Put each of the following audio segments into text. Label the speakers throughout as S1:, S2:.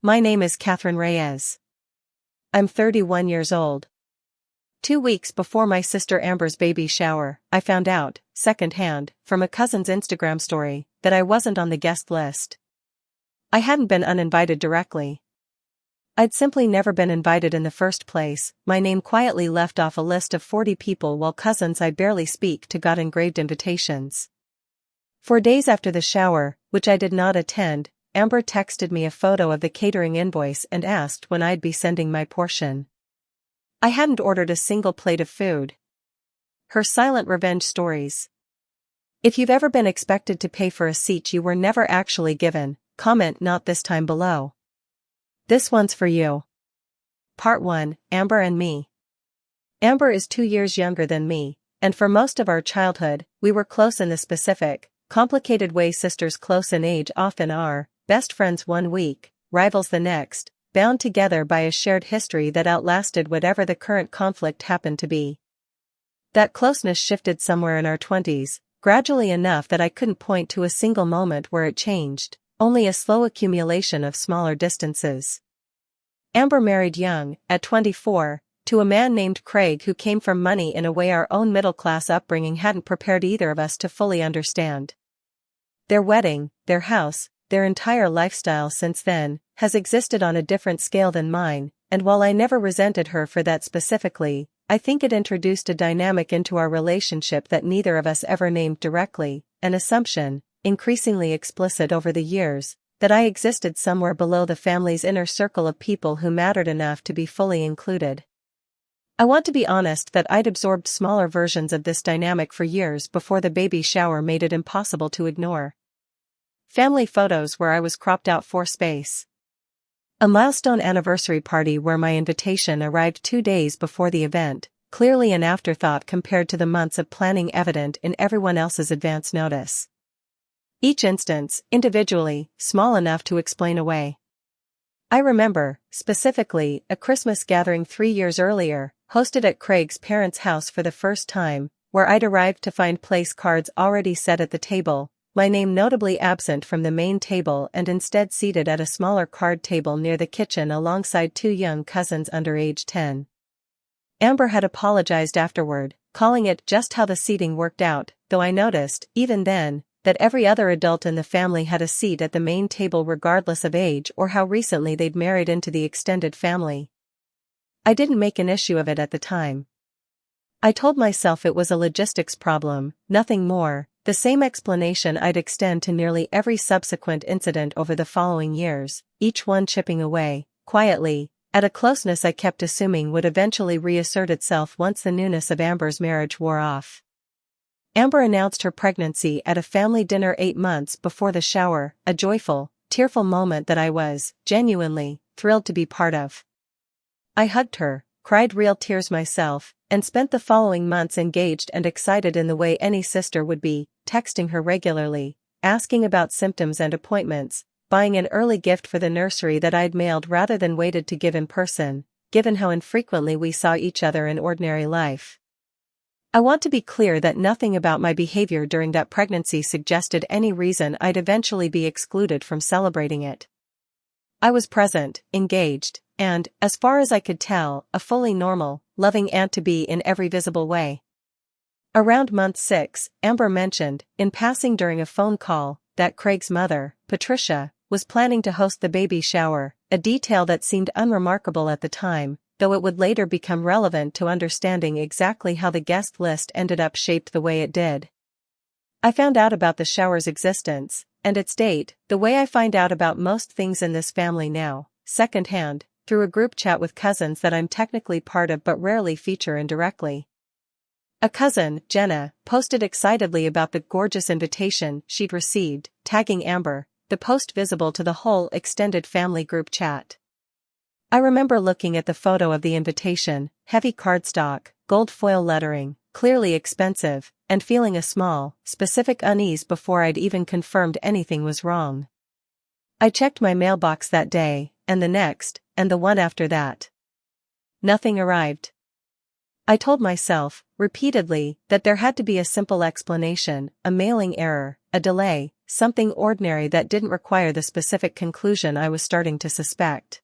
S1: My name is Catherine Reyes. I'm 31 years old. 2 weeks before my sister Amber's baby shower, I found out, secondhand, from a cousin's Instagram story, that I wasn't on the guest list. I hadn't been uninvited directly. I'd simply never been invited in the first place. My name quietly left off a list of 40 people while cousins I barely speak to got engraved invitations. 4 days after the shower, which I did not attend, Amber texted me a photo of the catering invoice and asked when I'd be sending my portion. I hadn't ordered a single plate of food. Her silent revenge stories. If you've ever been expected to pay for a seat you were never actually given, comment not this time below. This one's for you. Part 1, Amber and me. Amber is 2 years younger than me, and for most of our childhood, we were close in the specific, complicated way sisters close in age often are, best friends 1 week, rivals the next, bound together by a shared history that outlasted whatever the current conflict happened to be. That closeness shifted somewhere in our 20s, gradually enough that I couldn't point to a single moment where it changed, only a slow accumulation of smaller distances. Amber married young, at 24, to a man named Craig who came from money in a way our own middle-class upbringing hadn't prepared either of us to fully understand. Their wedding, their house, their entire lifestyle since then, has existed on a different scale than mine, and while I never resented her for that specifically, I think it introduced a dynamic into our relationship that neither of us ever named directly, an assumption, increasingly explicit over the years, that I existed somewhere below the family's inner circle of people who mattered enough to be fully included. I want to be honest that I'd absorbed smaller versions of this dynamic for years before the baby shower made it impossible to ignore. Family photos where I was cropped out for space. A milestone anniversary party where my invitation arrived 2 days before the event, clearly an afterthought compared to the months of planning evident in everyone else's advance notice. Each instance, individually, small enough to explain away. I remember, specifically, a Christmas gathering 3 years earlier, hosted at Craig's parents' house for the first time, where I'd arrived to find place cards already set at the table, my name notably absent from the main table and instead seated at a smaller card table near the kitchen alongside 2 young cousins under age 10. Amber had apologized afterward, calling it just how the seating worked out, though I noticed, even then, that every other adult in the family had a seat at the main table regardless of age or how recently they'd married into the extended family. I didn't make an issue of it at the time. I told myself it was a logistics problem, nothing more, the same explanation I'd extend to nearly every subsequent incident over the following years, each one chipping away, quietly, at a closeness I kept assuming would eventually reassert itself once the newness of Amber's marriage wore off. Amber announced her pregnancy at a family dinner 8 months before the shower, a joyful, tearful moment that I was, genuinely, thrilled to be part of. I hugged her, cried real tears myself, and spent the following months engaged and excited in the way any sister would be, texting her regularly, asking about symptoms and appointments, buying an early gift for the nursery that I'd mailed rather than waited to give in person, given how infrequently we saw each other in ordinary life. I want to be clear that nothing about my behavior during that pregnancy suggested any reason I'd eventually be excluded from celebrating it. I was present, engaged, and, as far as I could tell, a fully normal, loving aunt-to-be in every visible way. Around month 6, Amber mentioned, in passing during a phone call, that Craig's mother, Patricia, was planning to host the baby shower, a detail that seemed unremarkable at the time, though it would later become relevant to understanding exactly how the guest list ended up shaped the way it did. I found out about the shower's existence, and its date, the way I find out about most things in this family now, secondhand, through a group chat with cousins that I'm technically part of but rarely feature indirectly. A cousin, Jenna, posted excitedly about the gorgeous invitation she'd received, tagging Amber, the post visible to the whole extended family group chat. I remember looking at the photo of the invitation, heavy cardstock, gold foil lettering, clearly expensive, and feeling a small, specific unease before I'd even confirmed anything was wrong. I checked my mailbox that day, and the next, and the one after that. Nothing arrived. I told myself, repeatedly, that there had to be a simple explanation, a mailing error, a delay, something ordinary that didn't require the specific conclusion I was starting to suspect.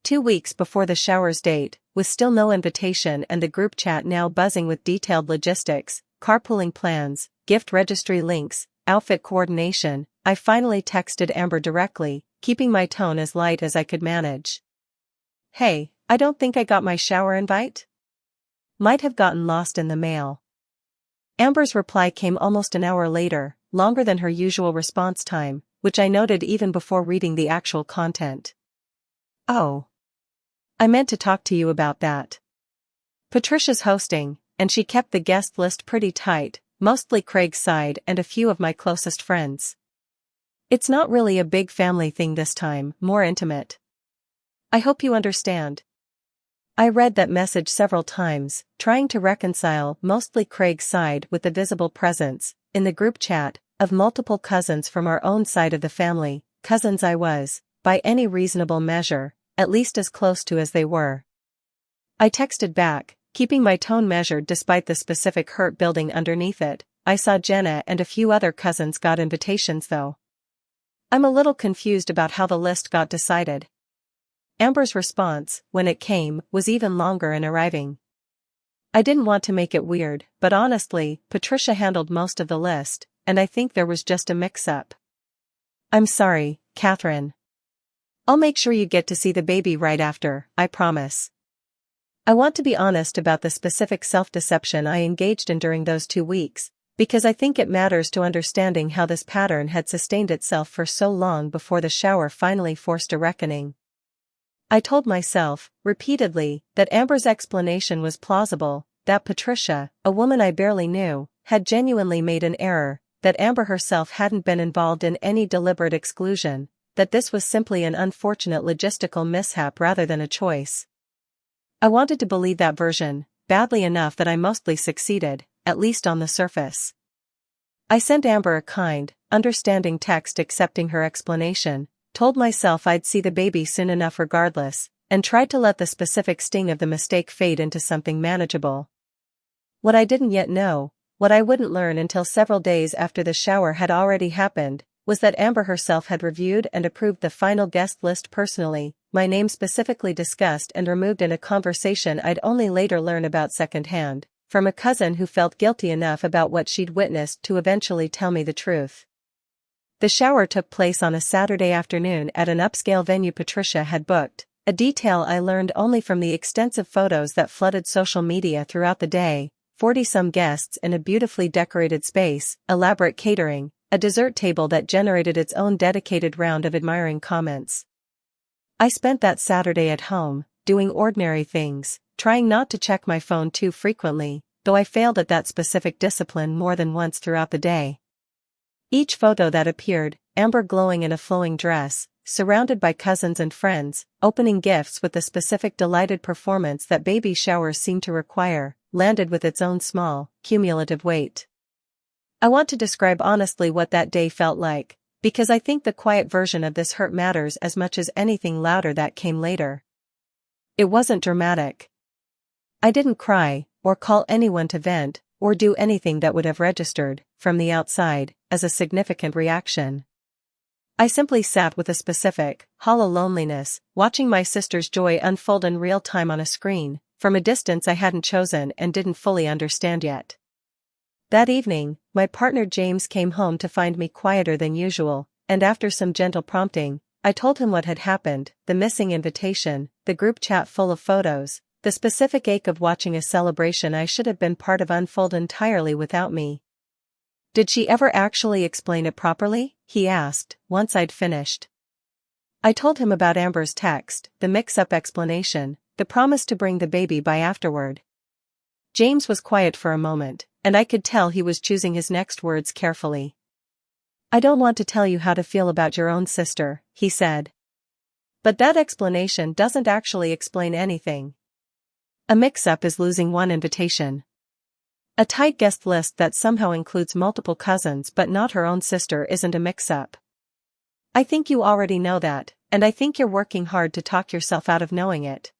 S1: 2 weeks before the shower's date, with still no invitation and the group chat now buzzing with detailed logistics, carpooling plans, gift registry links, outfit coordination, I finally texted Amber directly, keeping my tone as light as I could manage. "Hey, I don't think I got my shower invite? Might have gotten lost in the mail." Amber's reply came almost an hour later, longer than her usual response time, which I noted even before reading the actual content. "Oh. I meant to talk to you about that. Patricia's hosting, and she kept the guest list pretty tight, mostly Craig's side and a few of my closest friends. It's not really a big family thing this time, more intimate. I hope you understand." I read that message several times, trying to reconcile mostly Craig's side with the visible presence, in the group chat, of multiple cousins from our own side of the family, cousins I was, by any reasonable measure, at least as close to as they were. I texted back, keeping my tone measured despite the specific hurt building underneath it. "I saw Jenna and a few other cousins got invitations though. I'm a little confused about how the list got decided." Amber's response, when it came, was even longer in arriving. "I didn't want to make it weird, but honestly, Patricia handled most of the list, and I think there was just a mix-up. I'm sorry, Catherine. I'll make sure you get to see the baby right after, I promise." I want to be honest about the specific self-deception I engaged in during those 2 weeks, because I think it matters to understanding how this pattern had sustained itself for so long before the shower finally forced a reckoning. I told myself, repeatedly, that Amber's explanation was plausible, that Patricia, a woman I barely knew, had genuinely made an error, that Amber herself hadn't been involved in any deliberate exclusion, that this was simply an unfortunate logistical mishap rather than a choice. I wanted to believe that version, badly enough that I mostly succeeded, at least on the surface. I sent Amber a kind, understanding text accepting her explanation, told myself I'd see the baby soon enough regardless, and tried to let the specific sting of the mistake fade into something manageable. What I didn't yet know, what I wouldn't learn until several days after the shower had already happened, was that Amber herself had reviewed and approved the final guest list personally, my name specifically discussed and removed in a conversation I'd only later learn about secondhand, from a cousin who felt guilty enough about what she'd witnessed to eventually tell me the truth. The shower took place on a Saturday afternoon at an upscale venue Patricia had booked, a detail I learned only from the extensive photos that flooded social media throughout the day. 40-some guests in a beautifully decorated space, elaborate catering, a dessert table that generated its own dedicated round of admiring comments. I spent that Saturday at home, doing ordinary things, trying not to check my phone too frequently, though I failed at that specific discipline more than once throughout the day. Each photo that appeared, Amber glowing in a flowing dress, surrounded by cousins and friends, opening gifts with the specific delighted performance that baby showers seem to require, landed with its own small, cumulative weight. I want to describe honestly what that day felt like, because I think the quiet version of this hurt matters as much as anything louder that came later. It wasn't dramatic. I didn't cry, or call anyone to vent, or do anything that would have registered, from the outside, as a significant reaction. I simply sat with a specific, hollow loneliness, watching my sister's joy unfold in real time on a screen, from a distance I hadn't chosen and didn't fully understand yet. That evening, my partner James came home to find me quieter than usual, and after some gentle prompting, I told him what had happened, the missing invitation, the group chat full of photos, the specific ache of watching a celebration I should have been part of unfold entirely without me. "Did she ever actually explain it properly?" he asked, once I'd finished. I told him about Amber's text, the mix-up explanation, the promise to bring the baby by afterward. James was quiet for a moment, and I could tell he was choosing his next words carefully. "I don't want to tell you how to feel about your own sister," he said. "But that explanation doesn't actually explain anything. A mix-up is losing one invitation. A tight guest list that somehow includes multiple cousins but not her own sister isn't a mix-up. I think you already know that, and I think you're working hard to talk yourself out of knowing it."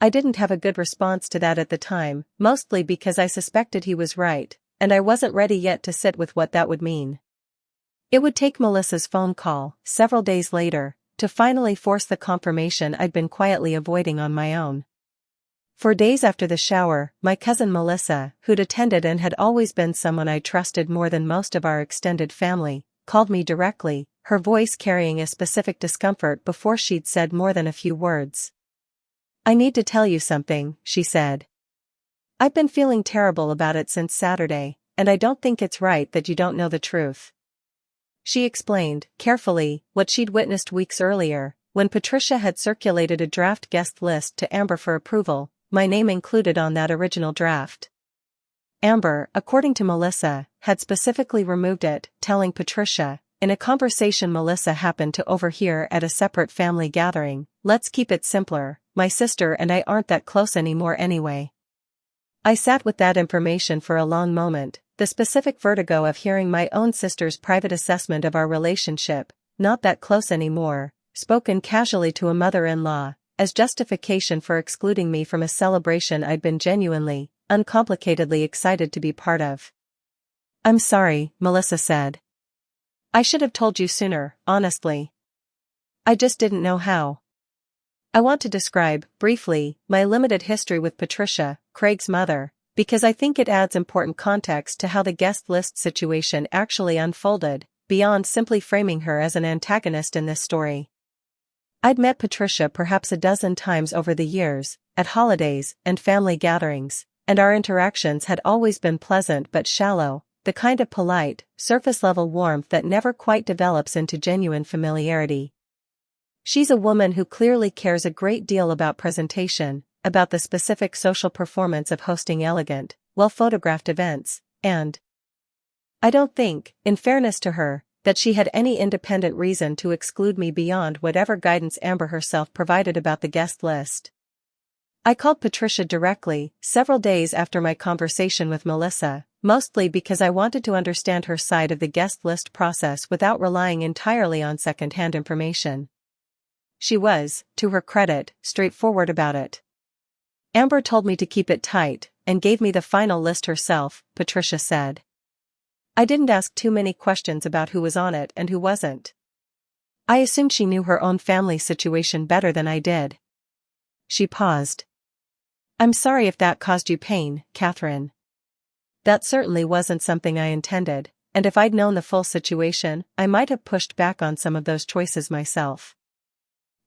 S1: I didn't have a good response to that at the time, mostly because I suspected he was right, and I wasn't ready yet to sit with what that would mean. It would take Melissa's phone call, several days later, to finally force the confirmation I'd been quietly avoiding on my own. For days after the shower, my cousin Melissa, who'd attended and had always been someone I trusted more than most of our extended family, called me directly, her voice carrying a specific discomfort before she'd said more than a few words. "I need to tell you something," she said. "I've been feeling terrible about it since Saturday, and I don't think it's right that you don't know the truth." She explained, carefully, what she'd witnessed weeks earlier, when Patricia had circulated a draft guest list to Amber for approval, my name included on that original draft. Amber, according to Melissa, had specifically removed it, telling Patricia, in a conversation Melissa happened to overhear at a separate family gathering, "Let's keep it simpler, my sister and I aren't that close anymore anyway." I sat with that information for a long moment, the specific vertigo of hearing my own sister's private assessment of our relationship, "not that close anymore," spoken casually to a mother-in-law, as justification for excluding me from a celebration I'd been genuinely, uncomplicatedly excited to be part of. "I'm sorry," Melissa said. "I should have told you sooner, honestly. I just didn't know how." I want to describe, briefly, my limited history with Patricia, Craig's mother, because I think it adds important context to how the guest list situation actually unfolded, beyond simply framing her as an antagonist in this story. I'd met Patricia perhaps a dozen times over the years, at holidays and family gatherings, and our interactions had always been pleasant but shallow, the kind of polite, surface-level warmth that never quite develops into genuine familiarity. She's a woman who clearly cares a great deal about presentation, about the specific social performance of hosting elegant, well-photographed events, and I don't think, in fairness to her, that she had any independent reason to exclude me beyond whatever guidance Amber herself provided about the guest list. I called Patricia directly, several days after my conversation with Melissa, mostly because I wanted to understand her side of the guest list process without relying entirely on second-hand information. She was, to her credit, straightforward about it. "Amber told me to keep it tight, and gave me the final list herself," Patricia said. "I didn't ask too many questions about who was on it and who wasn't. I assumed she knew her own family situation better than I did." She paused. "I'm sorry if that caused you pain, Catherine. That certainly wasn't something I intended, and if I'd known the full situation, I might have pushed back on some of those choices myself."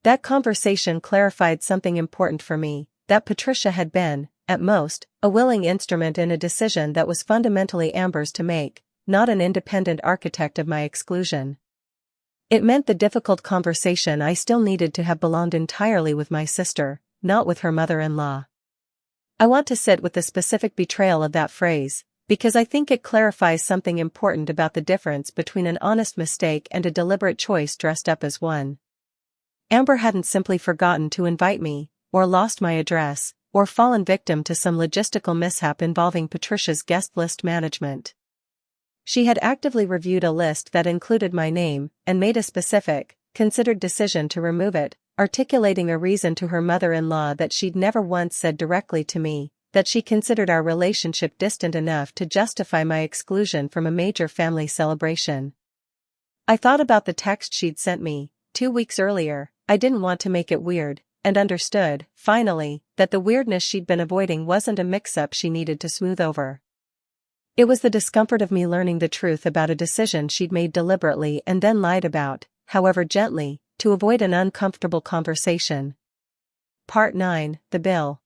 S1: That conversation clarified something important for me, that Patricia had been, at most, a willing instrument in a decision that was fundamentally Amber's to make, not an independent architect of my exclusion. It meant the difficult conversation I still needed to have belonged entirely with my sister, not with her mother-in-law. I want to sit with the specific betrayal of that phrase, because I think it clarifies something important about the difference between an honest mistake and a deliberate choice dressed up as one. Amber hadn't simply forgotten to invite me, or lost my address, or fallen victim to some logistical mishap involving Patricia's guest list management. She had actively reviewed a list that included my name, and made a specific, considered decision to remove it, articulating a reason to her mother-in-law that she'd never once said directly to me, that she considered our relationship distant enough to justify my exclusion from a major family celebration. I thought about the text she'd sent me, 2 weeks earlier. I didn't want to make it weird, and understood, finally, that the weirdness she'd been avoiding wasn't a mix-up she needed to smooth over. It was the discomfort of me learning the truth about a decision she'd made deliberately and then lied about, however gently, to avoid an uncomfortable conversation. Part 9, The Bill.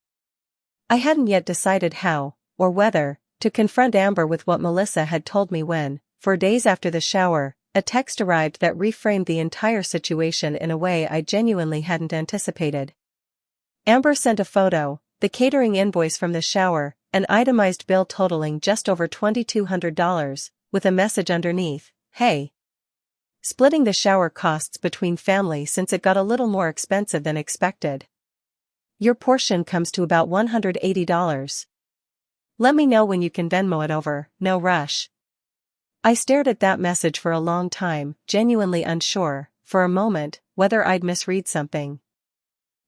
S1: I hadn't yet decided how, or whether, to confront Amber with what Melissa had told me when, 4 days after the shower, a text arrived that reframed the entire situation in a way I genuinely hadn't anticipated. Amber sent a photo, the catering invoice from the shower, an itemized bill totaling just over $2,200, with a message underneath, "Hey. Splitting the shower costs between family since it got a little more expensive than expected. Your portion comes to about $180. Let me know when you can Venmo it over, no rush." I stared at that message for a long time, genuinely unsure, for a moment, whether I'd misread something.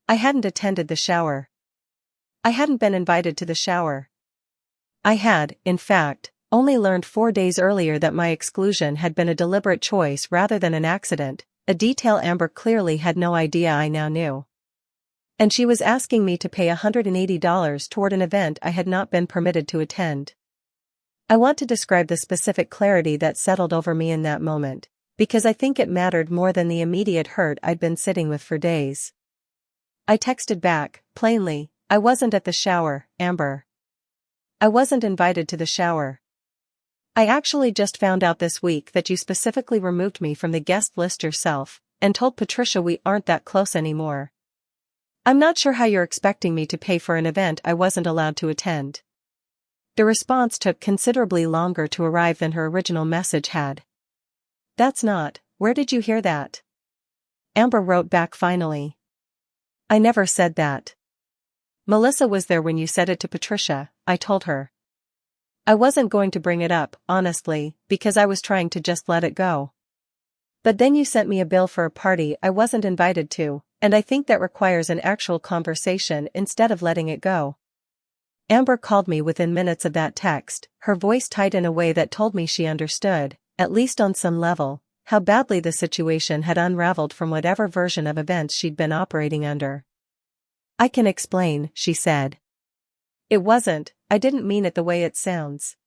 S1: I hadn't attended the shower. I hadn't been invited to the shower. I had, in fact, only learned 4 days earlier that my exclusion had been a deliberate choice rather than an accident, a detail Amber clearly had no idea I now knew. And she was asking me to pay $180 toward an event I had not been permitted to attend. I want to describe the specific clarity that settled over me in that moment, because I think it mattered more than the immediate hurt I'd been sitting with for days. I texted back, plainly, I wasn't at the shower, Amber. I wasn't invited to the shower. I actually just found out this week that you specifically removed me from the guest list yourself, and told Patricia we aren't that close anymore. I'm not sure how you're expecting me to pay for an event I wasn't allowed to attend. The response took considerably longer to arrive than her original message had. That's not, where did you hear that? Amber wrote back finally. I never said that. Melissa was there when you said it to Patricia, I told her. I wasn't going to bring it up, honestly, because I was trying to just let it go. But then you sent me a bill for a party I wasn't invited to, and I think that requires an actual conversation instead of letting it go. Amber called me within minutes of that text, her voice tight in a way that told me she understood, at least on some level, how badly the situation had unraveled from whatever version of events she'd been operating under. I can explain, she said. It wasn't, I didn't mean it the way it sounds.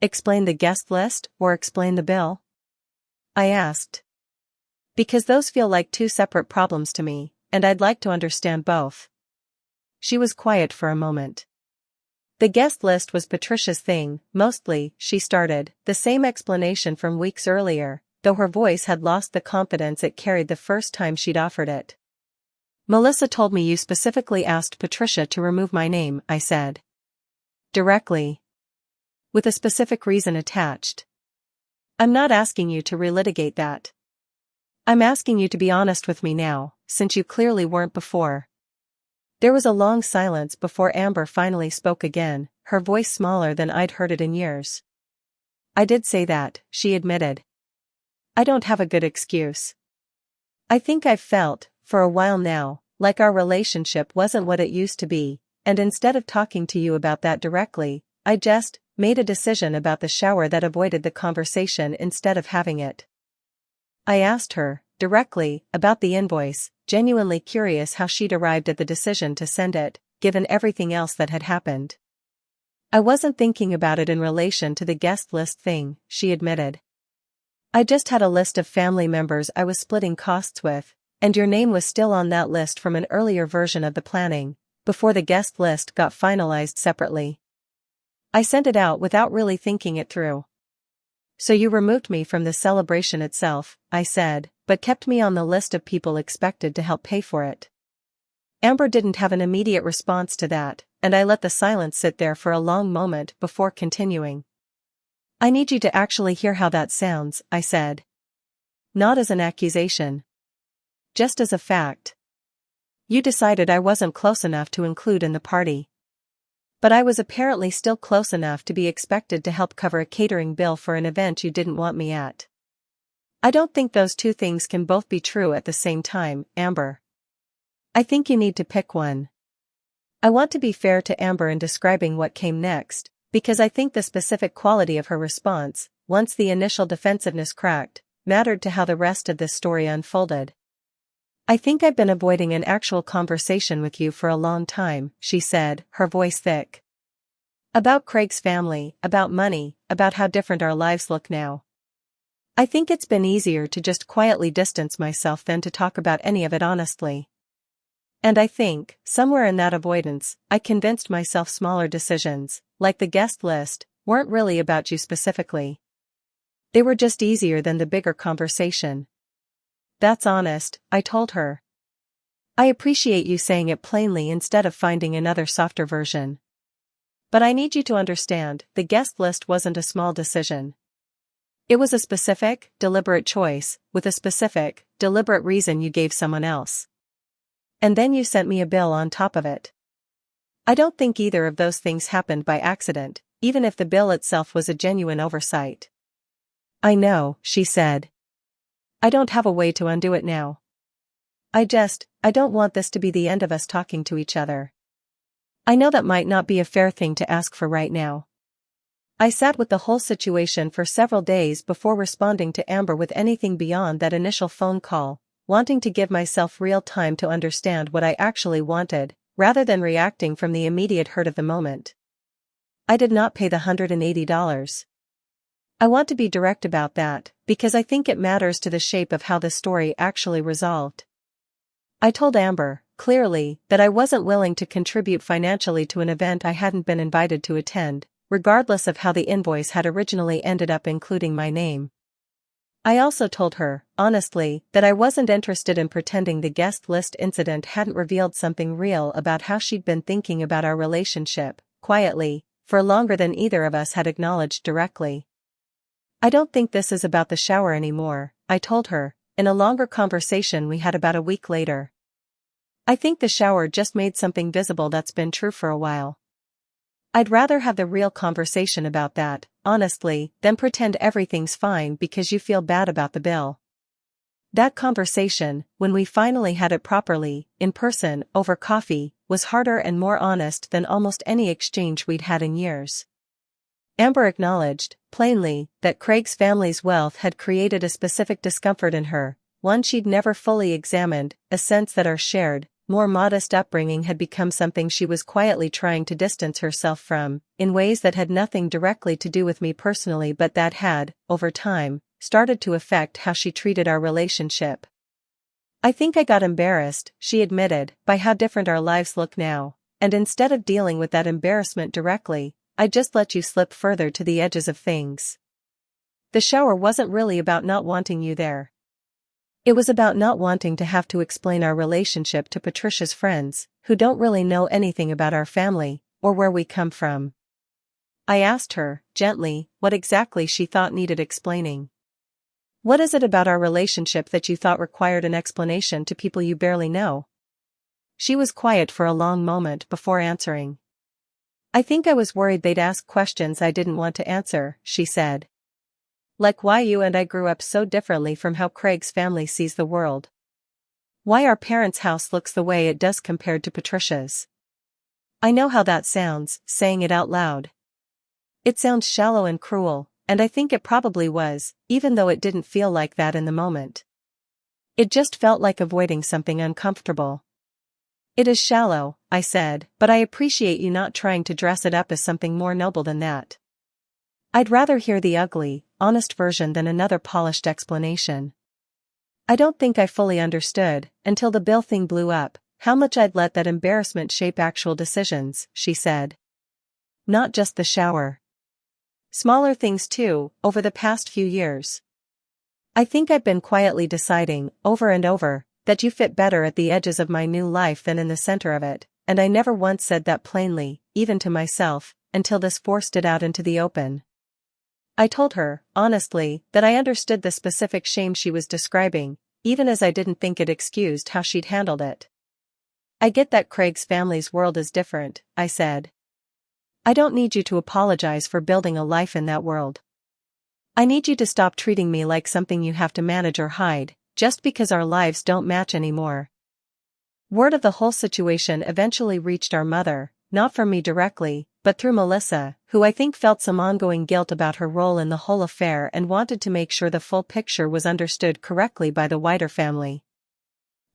S1: Explain the guest list, or explain the bill? I asked. Because those feel like two separate problems to me, and I'd like to understand both. She was quiet for a moment. The guest list was Patricia's thing, mostly, she started, the same explanation from weeks earlier, though her voice had lost the confidence it carried the first time she'd offered it. Melissa told me you specifically asked Patricia to remove my name, I said. Directly. With a specific reason attached. I'm not asking you to relitigate that. I'm asking you to be honest with me now, since you clearly weren't before. There was a long silence before Amber finally spoke again, her voice smaller than I'd heard it in years. I did say that, she admitted. I don't have a good excuse. I think I've felt, for a while now, like our relationship wasn't what it used to be, and instead of talking to you about that directly, I just made a decision about the shower that avoided the conversation instead of having it. I asked her, directly, about the invoice, genuinely curious how she'd arrived at the decision to send it, given everything else that had happened. I wasn't thinking about it in relation to the guest list thing, she admitted. I just had a list of family members I was splitting costs with, and your name was still on that list from an earlier version of the planning, before the guest list got finalized separately. I sent it out without really thinking it through. So you removed me from the celebration itself, I said, but kept me on the list of people expected to help pay for it. Amber didn't have an immediate response to that, and I let the silence sit there for a long moment before continuing. I need you to actually hear how that sounds, I said. Not as an accusation. Just as a fact. You decided I wasn't close enough to include in the party. But I was apparently still close enough to be expected to help cover a catering bill for an event you didn't want me at. I don't think those two things can both be true at the same time, Amber. I think you need to pick one. I want to be fair to Amber in describing what came next, because I think the specific quality of her response, once the initial defensiveness cracked, mattered to how the rest of this story unfolded. I think I've been avoiding an actual conversation with you for a long time, she said, her voice thick. About Craig's family, about money, about how different our lives look now. I think it's been easier to just quietly distance myself than to talk about any of it honestly. And I think, somewhere in that avoidance, I convinced myself smaller decisions, like the guest list, weren't really about you specifically. They were just easier than the bigger conversation. That's honest, I told her. I appreciate you saying it plainly instead of finding another softer version. But I need you to understand, the guest list wasn't a small decision. It was a specific, deliberate choice, with a specific, deliberate reason you gave someone else. And then you sent me a bill on top of it. I don't think either of those things happened by accident, even if the bill itself was a genuine oversight. I know, she said. I don't have a way to undo it now. I don't want this to be the end of us talking to each other. I know that might not be a fair thing to ask for right now. I sat with the whole situation for several days before responding to Amber with anything beyond that initial phone call, wanting to give myself real time to understand what I actually wanted, rather than reacting from the immediate hurt of the moment. I did not pay the $180. I want to be direct about that, because I think it matters to the shape of how the story actually resolved. I told Amber, clearly, that I wasn't willing to contribute financially to an event I hadn't been invited to attend, regardless of how the invoice had originally ended up including my name. I also told her, honestly, that I wasn't interested in pretending the guest list incident hadn't revealed something real about how she'd been thinking about our relationship, quietly, for longer than either of us had acknowledged directly. I don't think this is about the shower anymore, I told her, in a longer conversation we had about a week later. I think the shower just made something visible that's been true for a while. I'd rather have the real conversation about that, honestly, than pretend everything's fine because you feel bad about the bill. That conversation, when we finally had it properly, in person, over coffee, was harder and more honest than almost any exchange we'd had in years. Amber acknowledged, plainly, that Craig's family's wealth had created a specific discomfort in her, one she'd never fully examined, a sense that our shared, more modest upbringing had become something she was quietly trying to distance herself from, in ways that had nothing directly to do with me personally but that had, over time, started to affect how she treated our relationship. I think I got embarrassed, she admitted, by how different our lives look now, and instead of dealing with that embarrassment directly, I just let you slip further to the edges of things. The shower wasn't really about not wanting you there. It was about not wanting to have to explain our relationship to Patricia's friends, who don't really know anything about our family, or where we come from. I asked her, gently, what exactly she thought needed explaining. What is it about our relationship that you thought required an explanation to people you barely know? She was quiet for a long moment before answering. I think I was worried they'd ask questions I didn't want to answer, she said. Like why you and I grew up so differently from how Craig's family sees the world. Why our parents' house looks the way it does compared to Patricia's. I know how that sounds, saying it out loud. It sounds shallow and cruel, and I think it probably was, even though it didn't feel like that in the moment. It just felt like avoiding something uncomfortable. It is shallow, I said, but I appreciate you not trying to dress it up as something more noble than that. I'd rather hear the ugly, honest version than another polished explanation. I don't think I fully understood, until the bill thing blew up, how much I'd let that embarrassment shape actual decisions, she said. Not just the shower. Smaller things too, over the past few years. I think I've been quietly deciding, over and over, that you fit better at the edges of my new life than in the center of it, and I never once said that plainly, even to myself, until this forced it out into the open. I told her, honestly, that I understood the specific shame she was describing, even as I didn't think it excused how she'd handled it. I get that Craig's family's world is different, I said. I don't need you to apologize for building a life in that world. I need you to stop treating me like something you have to manage or hide, just because our lives don't match anymore. Word of the whole situation eventually reached our mother, not from me directly, but through Melissa, who I think felt some ongoing guilt about her role in the whole affair and wanted to make sure the full picture was understood correctly by the wider family.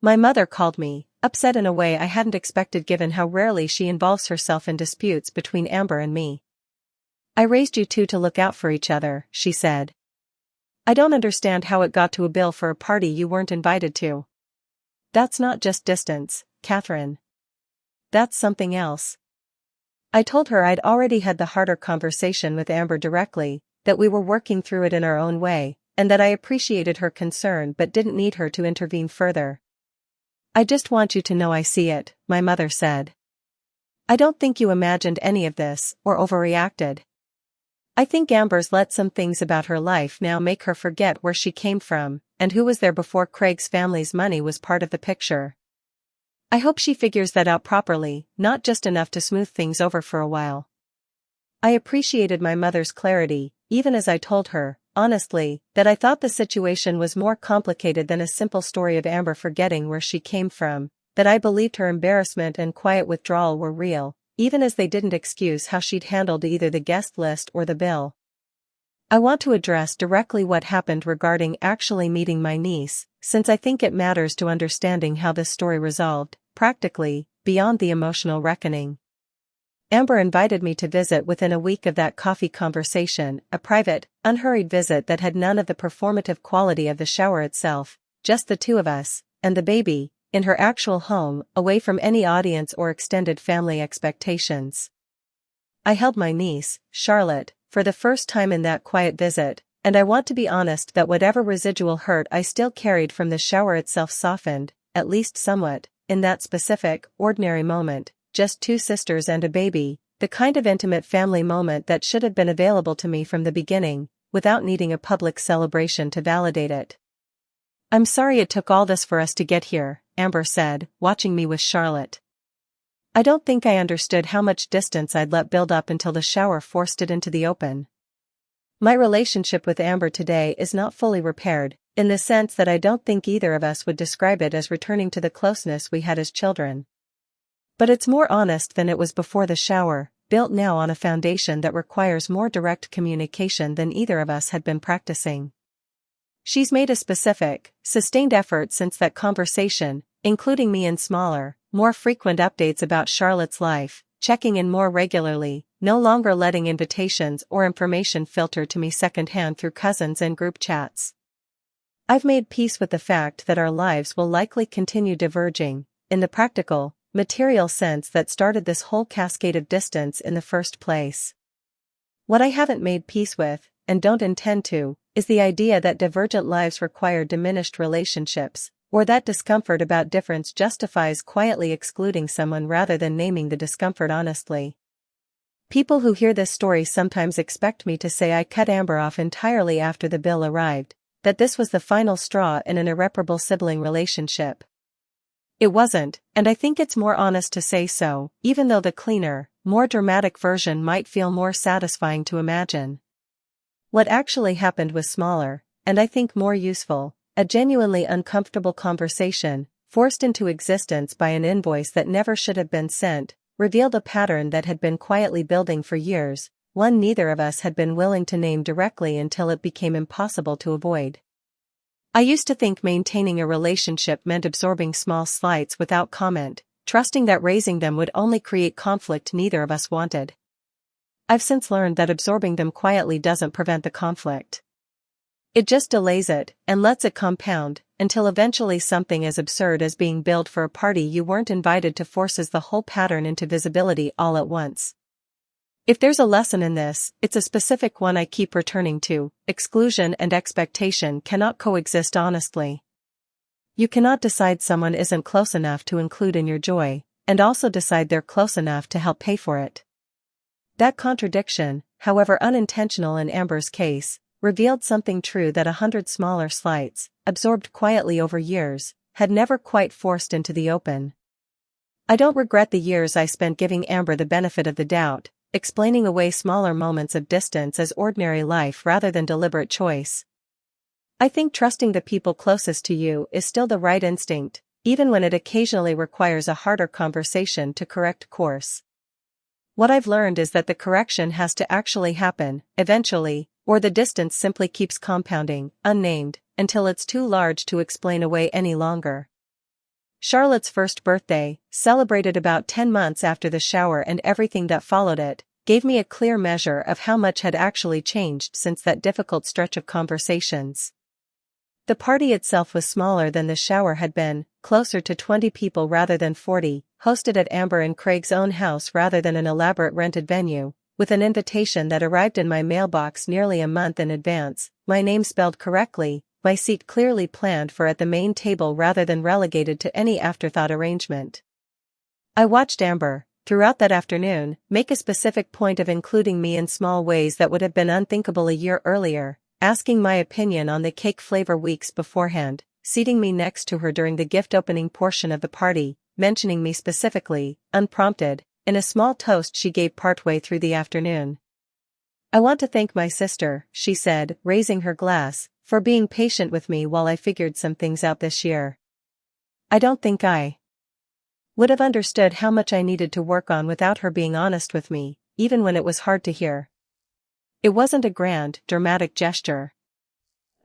S1: My mother called me, upset in a way I hadn't expected given how rarely she involves herself in disputes between Amber and me. I raised you two to look out for each other, she said. I don't understand how it got to a bill for a party you weren't invited to. That's not just distance, Catherine. That's something else. I told her I'd already had the harder conversation with Amber directly, that we were working through it in our own way, and that I appreciated her concern but didn't need her to intervene further. I just want you to know I see it, my mother said. I don't think you imagined any of this, or overreacted. I think Amber's let some things about her life now make her forget where she came from, and who was there before Craig's family's money was part of the picture. I hope she figures that out properly, not just enough to smooth things over for a while. I appreciated my mother's clarity, even as I told her, honestly, that I thought the situation was more complicated than a simple story of Amber forgetting where she came from, that I believed her embarrassment and quiet withdrawal were real, even as they didn't excuse how she'd handled either the guest list or the bill. I want to address directly what happened regarding actually meeting my niece, since I think it matters to understanding how this story resolved, practically, beyond the emotional reckoning. Amber invited me to visit within a week of that coffee conversation, a private, unhurried visit that had none of the performative quality of the shower itself, just the two of us, and the baby, in her actual home, away from any audience or extended family expectations. I held my niece, Charlotte, for the first time in that quiet visit, and I want to be honest that whatever residual hurt I still carried from the shower itself softened, at least somewhat, in that specific, ordinary moment, just two sisters and a baby, the kind of intimate family moment that should have been available to me from the beginning, without needing a public celebration to validate it. "I'm sorry it took all this for us to get here," Amber said, watching me with Charlotte. I don't think I understood how much distance I'd let build up until the shower forced it into the open. My relationship with Amber today is not fully repaired, in the sense that I don't think either of us would describe it as returning to the closeness we had as children. But it's more honest than it was before the shower, built now on a foundation that requires more direct communication than either of us had been practicing. She's made a specific, sustained effort since that conversation, including me in smaller, more frequent updates about Charlotte's life, checking in more regularly, no longer letting invitations or information filter to me secondhand through cousins and group chats. I've made peace with the fact that our lives will likely continue diverging, in the practical, material sense that started this whole cascade of distance in the first place. What I haven't made peace with, and don't intend to, is the idea that divergent lives require diminished relationships, or that discomfort about difference justifies quietly excluding someone rather than naming the discomfort honestly. People who hear this story sometimes expect me to say I cut Amber off entirely after the bill arrived, that this was the final straw in an irreparable sibling relationship. It wasn't, and I think it's more honest to say so, even though the cleaner, more dramatic version might feel more satisfying to imagine. What actually happened was smaller, and I think more useful, a genuinely uncomfortable conversation, forced into existence by an invoice that never should have been sent, revealed a pattern that had been quietly building for years, one neither of us had been willing to name directly until it became impossible to avoid. I used to think maintaining a relationship meant absorbing small slights without comment, trusting that raising them would only create conflict neither of us wanted. I've since learned that absorbing them quietly doesn't prevent the conflict. It just delays it, and lets it compound, until eventually something as absurd as being billed for a party you weren't invited to forces the whole pattern into visibility all at once. If there's a lesson in this, it's a specific one I keep returning to: exclusion and expectation cannot coexist honestly. You cannot decide someone isn't close enough to include in your joy, and also decide they're close enough to help pay for it. That contradiction, however unintentional in Amber's case, revealed something true that 100 smaller slights, absorbed quietly over years, had never quite forced into the open. I don't regret the years I spent giving Amber the benefit of the doubt, explaining away smaller moments of distance as ordinary life rather than deliberate choice. I think trusting the people closest to you is still the right instinct, even when it occasionally requires a harder conversation to correct course. What I've learned is that the correction has to actually happen, eventually, or the distance simply keeps compounding, unnamed, until it's too large to explain away any longer. Charlotte's first birthday, celebrated about 10 months after the shower and everything that followed it, gave me a clear measure of how much had actually changed since that difficult stretch of conversations. The party itself was smaller than the shower had been, closer to 20 people rather than 40, hosted at Amber and Craig's own house rather than an elaborate rented venue, with an invitation that arrived in my mailbox nearly a month in advance, my name spelled correctly, my seat clearly planned for at the main table rather than relegated to any afterthought arrangement. I watched Amber, throughout that afternoon, make a specific point of including me in small ways that would have been unthinkable a year earlier, asking my opinion on the cake flavor weeks beforehand, seating me next to her during the gift opening portion of the party, mentioning me specifically, unprompted, in a small toast she gave partway through the afternoon. "I want to thank my sister," she said, raising her glass, "for being patient with me while I figured some things out this year. I don't think I Would have understood how much I needed to work on without her being honest with me, even when it was hard to hear. It wasn't a grand, dramatic gesture.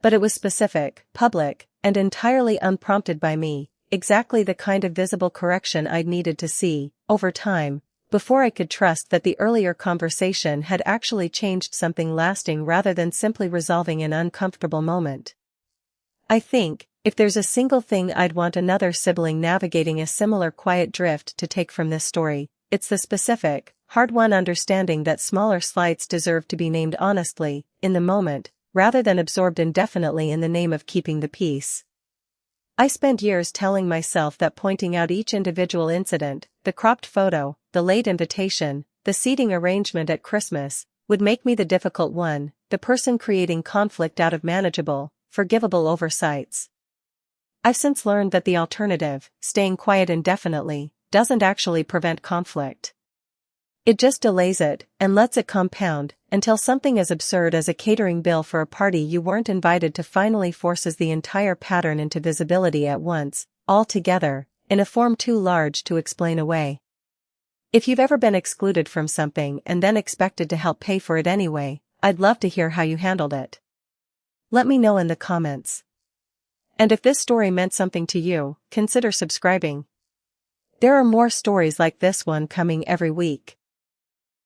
S1: But it was specific, public, and entirely unprompted by me, exactly the kind of visible correction I'd needed to see, over time, before I could trust that the earlier conversation had actually changed something lasting rather than simply resolving an uncomfortable moment. I think, if there's a single thing I'd want another sibling navigating a similar quiet drift to take from this story, it's the specific, hard-won understanding that smaller slights deserve to be named honestly, in the moment, rather than absorbed indefinitely in the name of keeping the peace. I spent years telling myself that pointing out each individual incident, the cropped photo, the late invitation, the seating arrangement at Christmas, would make me the difficult one, the person creating conflict out of manageable, forgivable oversights. I've since learned that the alternative, staying quiet indefinitely, doesn't actually prevent conflict. It just delays it, and lets it compound, until something as absurd as a catering bill for a party you weren't invited to finally forces the entire pattern into visibility at once, all together, in a form too large to explain away. If you've ever been excluded from something and then expected to help pay for it anyway, I'd love to hear how you handled it. Let me know in the comments. And if this story meant something to you, consider subscribing. There are more stories like this one coming every week.